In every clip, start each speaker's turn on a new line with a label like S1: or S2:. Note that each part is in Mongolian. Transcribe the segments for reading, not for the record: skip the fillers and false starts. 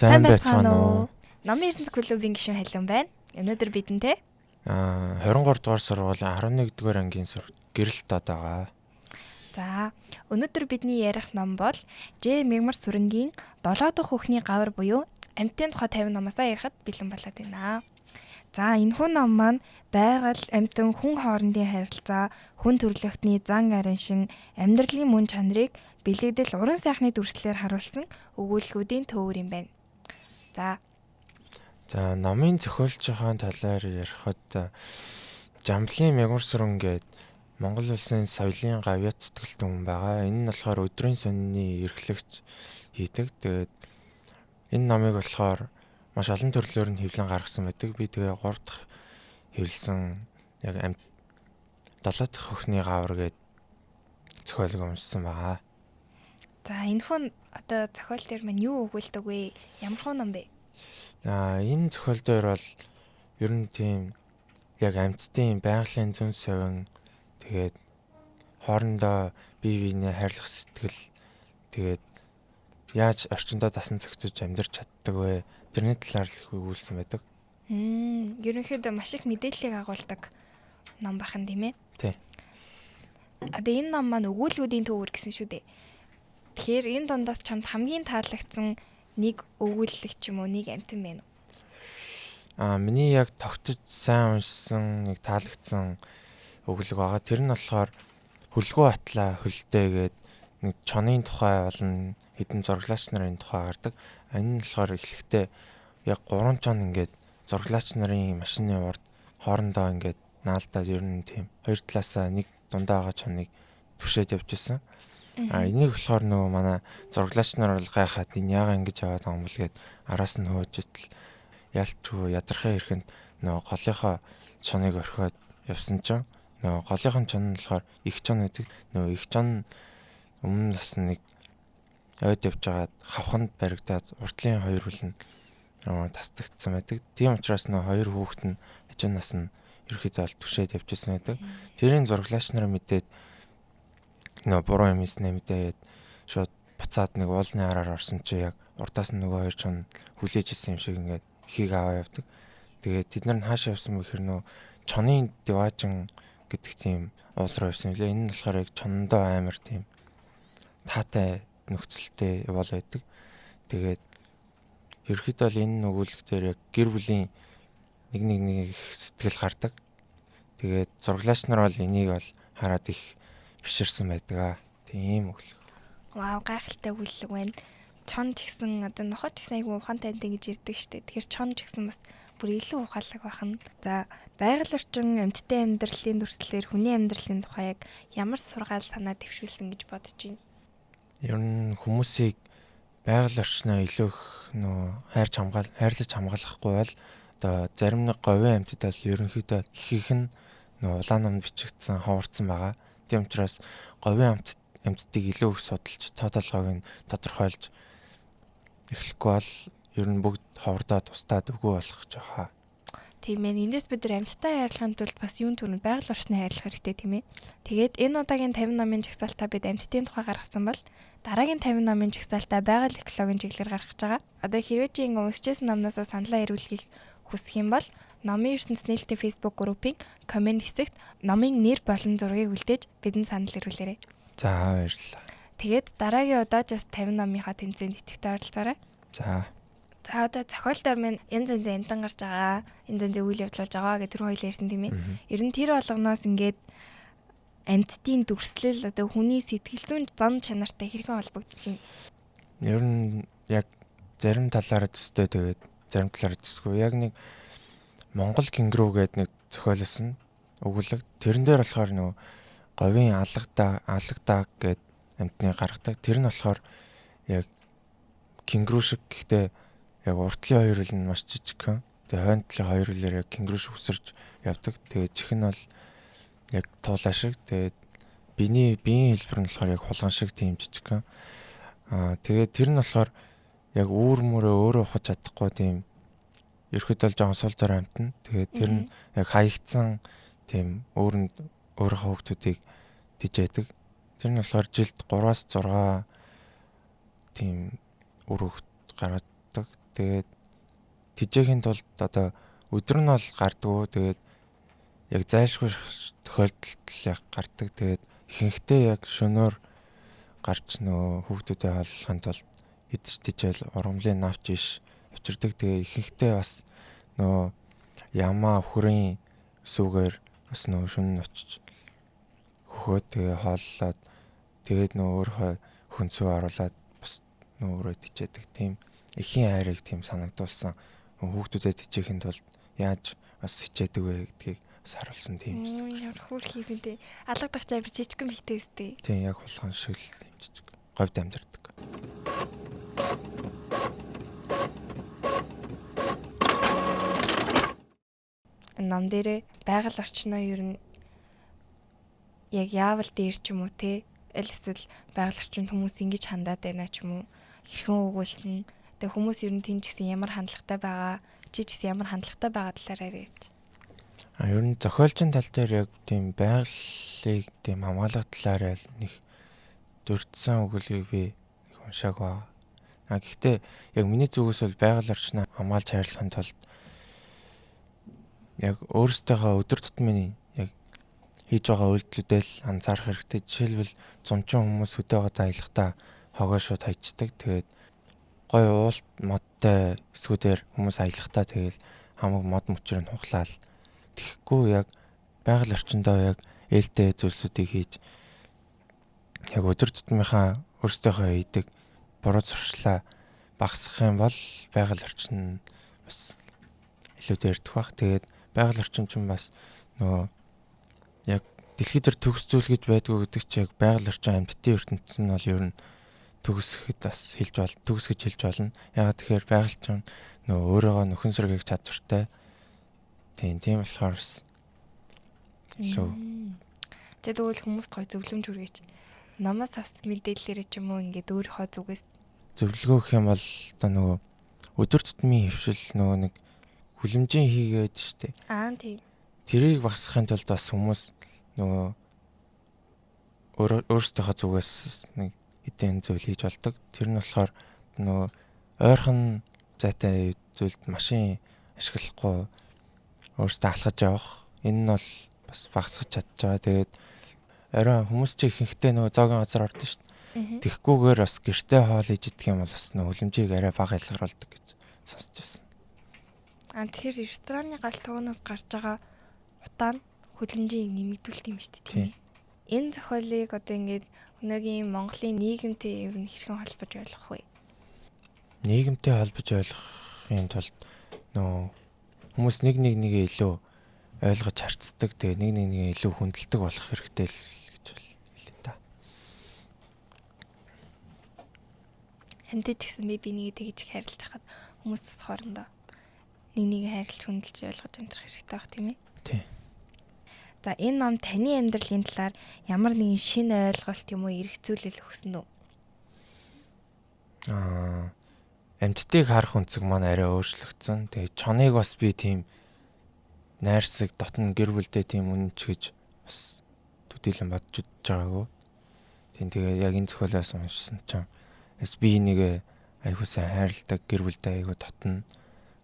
S1: Сайн байцгаана уу?
S2: Номын ертөнц клубын гишүүн Халиун байна. Өнөөдөр бидэнтэй
S1: 23 дугаар сургуулийн 11 дугаар ангийн гэрэлт байгаа.
S2: За, өнөөдөр бидний ярих ном бол Ж. Мягмар Сүрэнгийн 7 дахь хүүхний гавар буюу амьтдын тухай 50 номоосоо ярихад бэлэн болоод байна. За, энэхүү ном маань байгаль, амьтан, хүн хоорондын харилцаа, хүн төрөлхтний зан арин шин, амьдралын мөн чанарыг бэлэгдэл уран сайхны дүрслэлээр харуулсан өгүүлбэрүүдийн төвөр юм байна.
S1: За, номын зохиолчийн талаар ярихад Жамблын Мягмар Сүрэн гээд Монгол улсын соёлын гавьяат сэтгэлтэн хүн байгаа. Энэ нь болохоор өдрийн сонины эрхлэгч хийдэг. Тэгээд энэ номыг болохоор маш олон төрлөөр нь хэвлэн гаргасан байдаг. Би тэгээ 3 дахь хэвлсэн яг 7 дахь хүүхний гавар гээд зохиолыг уншсан байгаа.
S2: За, энэхүү одоо зохиол дээр маань юу өгүүлдэг вэ? Ямар хөө ном бэ?
S1: Энэ зохиол дээр бол ер нь тийм яг амьтдын байгалийн зүүн совин тэгээд хоорондоо бие биенээ хайрлах сэтгэл тэгээд яаж орчиндөө дасан зохицож амьдарч чаддаг вэ? Тэрний талаар л их өгүүлсэн байдаг.
S2: Ерөнхийдөө маш их мэдээллийг агуулдаг ном бахан тийм ээ.
S1: Тий.
S2: Одоо энэ ном маань өгүүлбэрийн төвөр гэсэн шүү дээ. Тэгэхээр энэ дундаас чамд хамгийн таалагдсан нэг өгүүлэлт юм уу, нэг амьтан байна уу?
S1: Миний яг тогтож сайн уншсан нэг таалагдсан өгүүлэг байгаа. Тэр нь болохоор Хөлгөө атлаа хөлтэй гээд нэг чонын тухай болон хэдэн зураглаач нарын тухай гардаг. Энэ нь болохоор эхлэхдээ яг 3 чон ингээд зураглаач нарын машины урд хоорондоо ингээд наалдаад ер нь тийм хоёр талаасаа нэг дундаа байгаа чоныг түшээд явж байсан. Энийг болохоор нөгөө манай зураглаач нар бол гайхаад энэ яагаад ингэж яваад байгаа юм бол гээд араас нь хөөжтөл ялчгүй ядархаа ирэхэнд нөгөө голынхоо чоныг орхиод явсан чинь нөгөө голынхон чон нь болохоор их чон гэдэг. Нөгөө их чон өмнө нас нэг ойд явж байгаад хавханд баригдаад урдлын хоёр хөл нь тасдагдсан байдаг. Тийм учраас нөгөө хоёр хүүхэд нь хажуу нас нь ерөөхдөө ол түшээд явж байсан байдаг. Тэрийн зураглаач нар мэдээд нөгөө буруу юм ийснэ мэдээд шууд буцаад нэг уулны араар орсон чи яг урдаас нь нөгөө хоёр чон хүлээж исэн юм шиг ингээд ихийг аваа явдаг. Тэгээд тэд нар хаашаа явсан бэ гэхээр нөгөө чонын диваажин гэдэг тийм уул руу явсан үлээ. Энэ нь болохоор яг чондоо амар тийм таатай нөхцөлтэй явал байдаг. Тэгээд ерөөхдөө л энэ өгүүлэлтээр яг гэр бүлийн нэг сэтгэл гардаг. Тэгээд зураглаач нар бол энийг бол хараад их биширсэн байдаг. Тийм өгүүлэг.
S2: Вау, гайхалтай өгүүлэг байна. Чон ч гэсэн одоо нохоо ч гэсэн айгүй ухаантай байдаг гэж ирдэг штеп. Тэгэхээр чон ч гэсэн бас бүр илүү ухаалаг байна. За, байгаль орчин амьтдын амьдралын дүрслэлээр хүний амьдралын тухай яг ямар сургаал санаа төвшүүлсэн гэж бодож байна?
S1: Ер нь хүмүүсийг байгаль орчноо илүү их хайрлаж хамгаалахгүй бол одоо зарим нэг говийн амьтад бол ерөнхийдөө их нь улаан номд бичигдсэн ховорцсон байгаа. Тийм учраас говийн амьтдыг илүү их судалж, тоотолгойг нь тодорхойлж эхлэхгүй бол ер нь бүгд ховордоод устдаад үгүй болох гэж байгаа.
S2: Тийм ээ. Эндээс бид нар амьтдаа хайрлахын тулд бас юун төрөнд байгаль орчныг хайрлах хэрэгтэй тийм ээ. Тэгээд энэ удаагийн 50 номын жагсаалтаа бид амьтдын тухай гаргасан бол дараагийн 50 номын жагсаалтаа байгаль экологийн чиглэлээр гаргаж байгаа. Одоо хэрвээ чи ингэ уншижсэн номноосоо саналаа ирүүлэхийг хүсэх юм бол Номын ертөнц нээлттэй Facebook группийн комент хэсэгт номын нэр болон зургийг үлдээж бидэнд санал ирүүлээрэй.
S1: За, баярлалаа.
S2: Тэгээд дараагийн удаа just 50 номынхаа тэмцээнд идэвхтэй оролцоорой.
S1: За,
S2: одоо зохиолтоор минь янз янзын амтан гарч байгаа, янз янзын үйл явдал болж байгаа гэдэг тэр хоёул ярьсан тийм ээ. Ер нь тэр болгоноос ингээд амьтдын дүрслэл одоо хүний сэтгэл зүйн зан чанартай хэрхэн холбогдож байна?
S1: Ер нь яг зарим талаараа төстэй тэгээд зарим талаараа төсгүй. Яг нэг Монгол кенгуру гэдэг нэг зохиолсон өгүүлэг. Тэрэн дээр болохоор нөгөө говийн алгадаа гэд амьтны гаргадаг. Тэр нь болохоор яг кенгуру шиг гэхдээ яг уртлын хоёр хөл нь маш жижиг. Тэгээ хойно талын хоёр хөлөөр яг кенгуру шиг өсөрж явдаг. Тэгээ чих нь бол яг туулаа шиг. Тэгээд биеийн хэлбэр нь болохоор яг хулган шиг тийм жижиг. Тэгээд тэр нь болохоор яг үүр мөрөө өөрөө ухаж чадахгүй тийм ерөөхдөө жоохон сул дор амтна. Тэгээд тэр нь яг хаягдсан тийм өөрийнхөө хүүхдүүдийг тижээдэг. Тэр нь болохоор жилд 3-6 тийм үр хөвгт гаргадаг. Тэгээд тэжээхийн тулд одоо өдөр нь бол гардггүй. Тэгээд яг зайлшгүй тохиолдолд яг гардаг. Тэгээд ихэнхдээ яг шөнөөр гарч нөгөө хүүхдүүдэд хааллахын тулд идэж тижэл ургамлын навч иш авчирдаг. Тэгээ ихэнхдээ бас нөгөө ямаа хүрийн сүүгээр бас нөгөө шөнө очиж хөхөөд тэгээ хооллоод тэгээд нөгөө өөрөө хүнсүү оруулаад бас нөгөө өөрөө тижээдэг. Тийм эхийн хайрыг тийм санагдуулсан. Хүүхдүүдэд тижээхийн тулд яаж бас хичээдэг вэ гэдгийг бас харуулсан тийм шүү.
S2: Ямар хөөрх юм бэ? Алгадах чай би жижигхэн битээ өстэй.
S1: Тийм яг болгон шиг л тийм жижиг. Говьд амьдардаг.
S2: Ном дээрээ байгаль орчноо ер нь яг яавал дээр ч юм уу те аль эсвэл байгаль орчинд хүмүүс ингэж хандаад байна ч юм уу хэрхэн өгүүлсэн. Тэгээ хүмүүс ер нь тийм ч гэсэн ямар хандлагатай байгаа, чи ч гэсэн ямар хандлагатай байгаа талаар яриач.
S1: Ер нь зохиолчийн тал дээр яг тийм байгалыг тийм хамгаалах талаар нэг дурдсан өгүүлгийг би уншааг байна. Гэхдээ яг миний зүгээс бол байгаль орчноо хамгаалж хайрлахын тулд яг өөрсдийнхөө өдөр тутмын яг хийж байгаа үйлдэлүүдээ л анзаарах хэрэгтэй. Жишээлбэл зунчин хүмүүс хөдөөд аялахдаа хогоо шууд хайчдаг. Тэгээд гой уулт модтай эсгүүдээр хүмүүс аялахдаа тэгэл хамаг мод мөчрөөр нь хуглаал. Тэгэхгүй яг байгаль орчиндөө яг ээлтэй зүйлсүүдийг хийж яг өдөр тутмынхаа өөрсдийнхөө хийдэг буруу зуршлаа багасгах юм бол байгаль орчин бас илүү дээрдэх бах. Тэгээд байгаль орчин ч бас нөгөө яг дэлхийд дээр төгс зүйл гэж байдгүй гэдэг чи яг байгаль орчин амьтдын ертөнцийн нь бол ер нь төгсөхэд бас төгс гэж хэлж болно. Ягаад тэгэхээр байгаль орчин нөгөө өөрөөгөө нөхөн сэргээх чадвартай. Тийм болохоор шүү.
S2: Тэгвэл хүмүүст гой зөвлөмж хүргэж. Намаас авсан мэдээллээр ч юм уу ингээд өөрийнхөө зүгээс
S1: зөвлөгөө гэх юм бол одоо нөгөө өдөр тутмын хөвшил нөгөө нэг хүлэмжийн хийгээд штэ.
S2: Тийм.
S1: Тэрийг багасгахын тулд бас хүмүүс нөгөө өөрсдийнхөө зүгээс нэг эдийн зүйл хийж болдог. Тэр нь болохоор нөгөө ойрхон зайтай зүйлд машин ашиглахгүй өөрсдөө алхаж явах. Энэ нь бол бас багасгах чадж байгаа. Тэгээд орой хүмүүс чи ихэнхдээ нөгөө зоогийн газар ордог шүү дээ. Тэгхгүйгээр бас гэртээ хоол хийж идэх юм бол бас нөгөө хүлэмжийг арай бага илгаруулдаг гэж сонсч байсан.
S2: Тэгэхээр рестораны гал туунаас гарч байгаа утаа нь хүлэмжийг нэмэгдүүлт юм шүү дээ, тийм ээ. Энэ зохиолыг одоо ингээд өнөөгийн Монголын нийгэмтэй ер нь хэрхэн холбож ойлгох вэ?
S1: Нийгэмтэй холбож ойлгохын тулд нөгөө хүмүүс нэгээ илүү ойлгож харцдаг. Тэгээ нэгээ илүү хүндэлдэг болох хэрэгтэй л гэж хэлээ та.
S2: Хэмтэй ч гэсэн би нэгээ тэгж их хайрлаж хахад хүмүүс хоорондоо нэгийг хайрлаж хүндэлж ойлгож амьдрах хэрэгтэй баг тийм ээ.
S1: Тийм.
S2: За энэ ном таны амьдралын талаар ямар нэгэн шинэ ойлголт юм уу эргцүүлэл өгсөн үү?
S1: Амьтдыг харах өнцөг маань арай өөрчлөгдсөн. Тэгээ чоныг бас би тийм найрсаг дотн гэр бүлдээ тийм үнэнч гэж бас төдийлөн бодож байгаагүй. Тэгээ яг энэ зохиолоос уншсан чинь би нэг айгуу сайн хайрладаг гэр бүлдээ айгуу дотн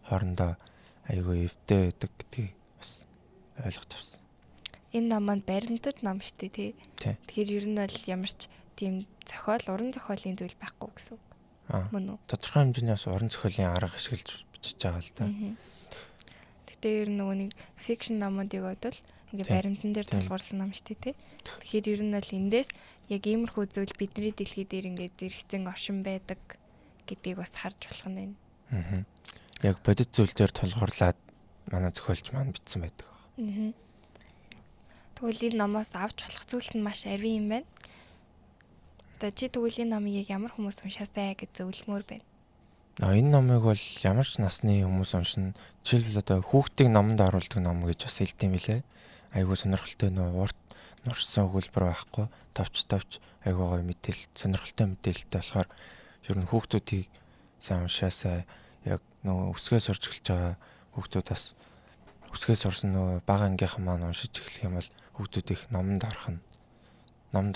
S1: хоорондоо айгуу эвтэй байдаг гэдгийг бас ойлгож авсан.
S2: Энэ ном маань баримтат ном шүү дээ тий. Тэгэхээр ер нь бол ямар ч тийм уран зохиолын зүйл байхгүй гэсэн үг. Мөн үү?
S1: Тодорхой хэмжээний бас уран зохиолын арга ашиглаж бичиж байгаа л да.
S2: Гэтэ ер нь нөгөө нэг фикшн номуудыг бодвол ингээ баримтан дээр тулгуурласан ном шүү дээ тий. Тэгэхээр ер нь бол эндээс яг иймэрхүү зүйл бидний дэлхий дээр ингээ зэрэгцэн оршин байдаг гэдгийг бас харж болох нь байна.
S1: Яг бодит зүйл дээр тулгуурлаад манай зохиолч маань бичсэн байдаг.
S2: Тэгвэл энэ номоос авч болох зүйлс нь маш арвин юм байна. Чи тэгвэл энэ номыг ямар хүмүүс уншаасаа гэж зөвлөмөр байна?
S1: Энэ номыг бол ямар ч насны хүмүүс уншина. Жишээлбэл одоо хүүхдийг номонд оруулдаг ном гэж бас хэлдэм билээ. Айгуу сонирхолтой урт нуршсан өгүүлбэр байхгүй. Товч айгуу гоё мэдээлэл, сонирхолтой мэдээлэлтэй болохоор ер нь хүүхдүүдийг сайн уншаасаа яг нөгөө өсгөө сурч эхэлж байгаа хүүхдүүд бас өсгөө сурсан нөгөө бага ангийнхан маань уншиж эхлэх юм бол хүүхдүүд их номонд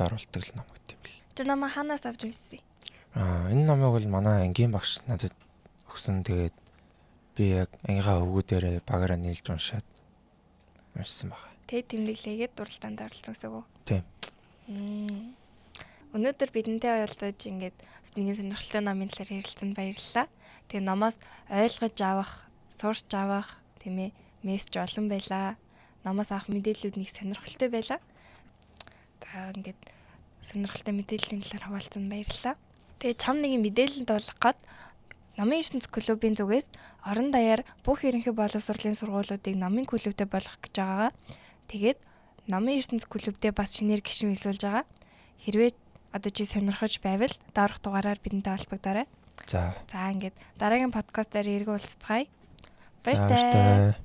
S1: оруулдаг л ном гэдэг юм бэл.
S2: Чи намаа ханаас авч уншсан?
S1: Энэ номыг бол манай ангийн багш надад өгсөн. Тэгээд би яг ангийнхаа хөвгүүдээрээ багаараа нийлж уншаад уншсан байгаа.
S2: Тэг тэмдэглэгээд уралдаанд оролцсон гэсэн үг үү?
S1: Тийм.
S2: Өнөөдөр бидэнтэй уулзаж ингээд нэгэн сонирхолтой номын талаар ярилцсанд баярлалаа. Тэгээ номоос ойлгож авах, сурч авах тийм ээ мессеж олон байлаа. Номоос авах мэдээллүүд нэг сонирхолтой байлаа. За ингээд сонирхолтой мэдээллийн талаар хуваалцсанд баярлалаа. Тэгээ чам нэгэн мэдээлэлд олох гээд Номын ертөнц клубын зүгээс орон даяар бүх ерөнхий боловсролын сургуулиудыг номын клубтэй болгох гэж байгаагаа. Тэгээд Номын ертөнц клубтэй бас шинээр гишүүн илсүүлж байгаа. Хэрвээ одоо чи сонирхож байвал доорх дугаараар бидэнтэй холбогдорой.
S1: За.
S2: За ингээд дараагийн подкастаар эргүүлцгаая.
S1: За,
S2: Баяртай.